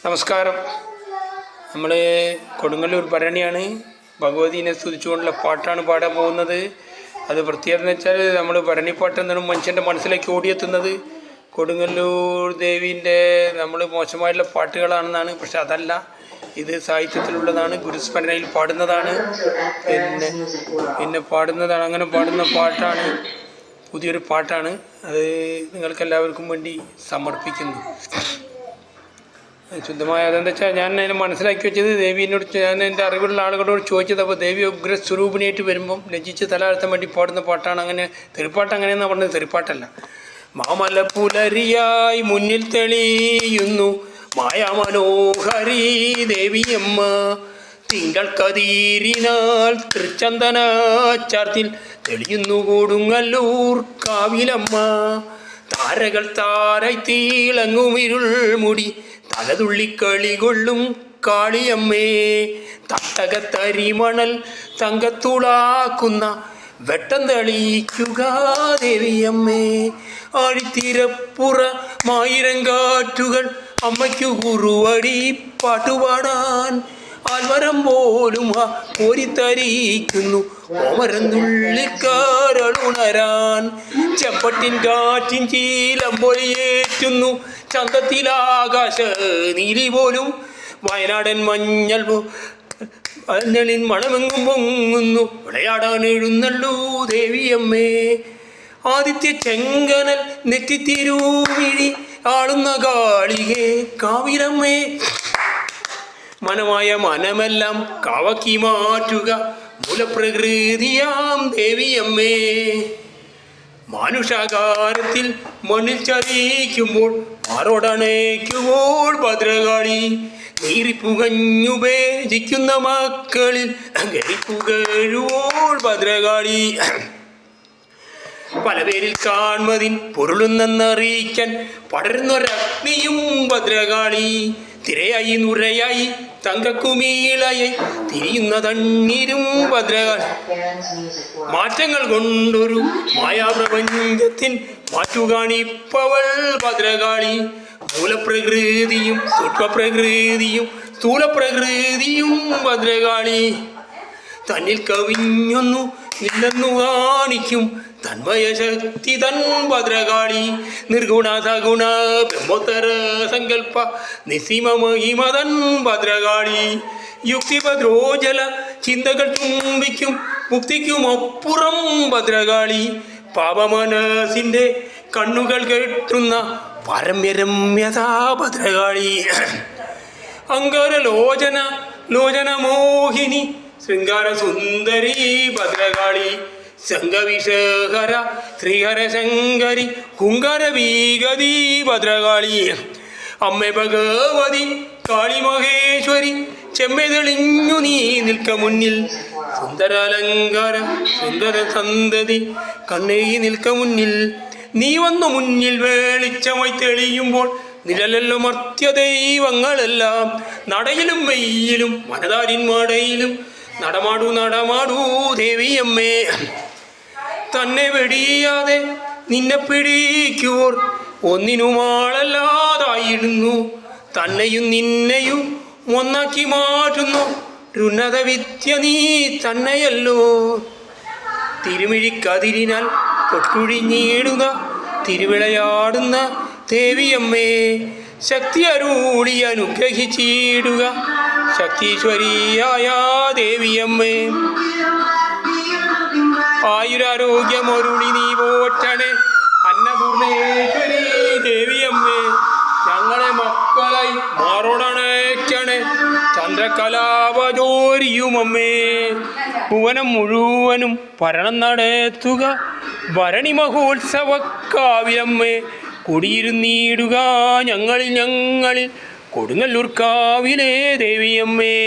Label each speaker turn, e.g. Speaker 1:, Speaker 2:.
Speaker 1: നമസ്കാരം. നമ്മൾ കൊടുങ്ങല്ലൂർ ഭരണിയാണ്. ഭഗവതിനെ സ്തുതിച്ചുകൊണ്ടുള്ള പാട്ടാണ് പാടാൻ പോകുന്നത്. അത് പ്രത്യേകത എന്ന് വെച്ചാൽ നമ്മൾ ഭരണിപ്പാട്ട് എന്നാണ് മനുഷ്യൻ്റെ മനസ്സിലേക്ക് ഓടിയെത്തുന്നത്. കൊടുങ്ങല്ലൂർ ദേവീൻ്റെ നമ്മൾ മോശമായിട്ടുള്ള പാട്ടുകളാണെന്നാണ്. പക്ഷെ അതല്ല, ഇത് സാഹിത്യത്തിലുള്ളതാണ്, ഗുരുസ്മരണയിൽ പാടുന്നതാണ്, പിന്നെ പാടുന്നതാണ്. അങ്ങനെ പാടുന്ന പാട്ടാണ്, പുതിയൊരു പാട്ടാണ്. അത് നിങ്ങൾക്കെല്ലാവർക്കും വേണ്ടി സമർപ്പിക്കുന്നു. ശുദ്ധമായ അതെന്താ വെച്ചാൽ ഞാൻ അതിനെ മനസ്സിലാക്കി വെച്ചത്, ദേവീനോട് ഞാൻ എൻ്റെ അറിവുള്ള ആളുകളോട് ചോദിച്ചത്. അപ്പോൾ ദേവി ഉഗ്രസ്വരൂപിണിയായിട്ട് വരുമ്പം ലജ്ജിച്ച് തലതാഴ്ത്താൻ വേണ്ടി പാടുന്ന പാട്ടാണ്. അങ്ങനെ തെറിപ്പാട്ട് അങ്ങനെയെന്നാണ് പറഞ്ഞത്, തെറിപ്പാട്ടല്ല. മാമല പുലരിയായി മുന്നിൽ തെളിയുന്നു മായാമനോഹരി ദേവിയമ്മ, തിങ്കൾ കതിരിനാൽ തൃച്ചന്ദന ചാർത്തിൽ തെളിയുന്നു കൊടുങ്ങല്ലൂർ കാവിലമ്മ. താരകൾ താരായി തിളങ്ങുമിരുൾ മുടി തലതുള്ളിക്കളി കൊള്ളും കാളിയമ്മേ, തട്ടകത്തരിമണൽ തങ്കത്തുളാക്കുന്ന വെട്ടം തെളിയിക്കുക ദേവിയമ്മേ. ആഴിത്തിരപ്പുറമായിരം കാറ്റുകൾ അമ്മയ്ക്കു കുറുവടി പാട്ടുപാടാൻ ആൽമരം പോലും കോരിത്തരിക്കുന്നു ഓമരന്നുള്ളിക്കാരളുണരാൻ. ചെമ്പട്ടിൻ കാറ്റിൻ ചീലമ്പൊലിയേറ്റുന്നു ചന്തത്തിലാകാശ നീലി പോലും. വയനാടൻ മഞ്ഞളിൻ മണമെങ്ങും പൊങ്ങുന്നു വിളയാടാൻ എഴുന്നള്ളൂ ദേവിയമ്മേ. ആദിത്യ ചെങ്കനൽ നെറ്റിത്തിരുമിഴി ആളുന്ന കാളികേ കാവിലമ്മേ. മനമായ മനമെല്ലാം കാവക്കി മാറ്റുക മൂലപ്രകൃതിയാം ദേവിയമ്മേ. മാനുഷാകാരത്തിൽ മണ്ണിൽ ചലിക്കുമ്പോൾ മാറോടണയ്ക്കുമ്പോൾ ഭദ്രകാളി, നീറിപ്പുകഞ്ഞു ഭേദിക്കുന്ന മക്കളിൽ കരിപ്പുകഴുവോൾ ഭദ്രകാളി. പല പേരിൽ കാൺമതിൻ പൊരുളുന്നറിയിക്കാൻ പടരുന്നൊരഗ്നിയും ഭദ്രകാളി. തിരയായി നുരയായി തങ്കക്കുമീളയായി തിരിയുന്ന തണ്ണീരും ഭദ്രകാളി. മാറ്റങ്ങൾ കൊണ്ടൊരു മായാപ്രപഞ്ചത്തിൻ മാറ്റുകാണിപ്പവൾ ഭദ്രകാളി. മൂലപ്രകൃതിയും സൂക്ഷ്മപ്രകൃതിയും സ്ഥൂലപ്രകൃതിയും ഭദ്രകാളി. തന്നിൽ കവിഞ്ഞൊന്നു ഇല്ലെന്നു കാണിക്കും തന്മയശക്തി തൻ ഭദ്രകാളി. നിർഗുണ സഗുണ ബ്രഹ്മോത്തര സങ്കല്പ നിസീമ മഹിമതൻ ഭദ്രകാളി. യുക്തിഭദ്രോജല ചിന്തകൾ തുമ്പിക്കും മുക്തിക്കുമപ്പുറം ഭദ്രകാളി. പാപമനസിൻ്റെ കണ്ണുകൾ കെട്ടുന്ന പരമ്യരമ്യതാ ഭദ്രകാളി. അങ്കാരലോചന ലോചന മോഹിനി ശൃംഗാര സുന്ദരി ഭദ്രകാളി. സംഘവിഷഹര ശ്രീഹര ശങ്കരി ഹുങ്കാര വീഗതി ഭദ്രകാളി. അമ്മ ഭഗവതി കാളി മഹേശ്വരി ചെമ്മെ തെളിഞ്ഞു നീ നിൽക്ക മുന്നിൽ. സുന്ദരാലങ്കാര സുന്ദര സന്തതി കണ്ണേകി നിൽക്ക മുന്നിൽ. നീ വന്നു മുന്നിൽ വെളിച്ചമായി തെളിയുമ്പോൾ നിഴലല്ലോ മർത്യ ദൈവങ്ങളെല്ലാം. നടയിലും വെയിലും മനതാരിൻ മടയിലും നടമാടൂ നടമാടൂ ദേവിയമ്മേ. തന്നെ വെടിയാതെ നിന്നെ പിടിക്കുവോർ ഒന്നിനുമാളല്ലാതായിരുന്നു. തന്നെയും നിന്നെയും ഒന്നാക്കി മാറ്റുന്നു ഉന്നത വിദ്യ നീ തന്നെയല്ലോ. തിരുമിഴിക്കതിരിനാൽ തൊട്ടുഴിഞ്ഞിടുക തിരുവിളയാടുന്ന ദേവിയമ്മേ. ശക്തി അരുളി അനുഗ്രഹിച്ചിടുക ശക്തീശ്വരിയായ ദേവിയമ്മേ. ആയുരാരോഗ്യമൊരുളി നീ പോറ്റണേ അന്നപൂർണേശ്വരി ദേവിയമ്മേ. ഞങ്ങളെ മക്കളായി മാറോടണേക്കണേ ചന്ദ്രകലാപജോരിയുമമ്മേ. ഭുവനം മുഴുവനും ഭരണം നടത്തുക ഭരണി മഹോത്സവ കാവിലമ്മേ. കുടിയിരുന്നിടുക ഞങ്ങളിൽ കൊടുങ്ങല്ലൂർ കാവിലെ ദേവിയമ്മേ.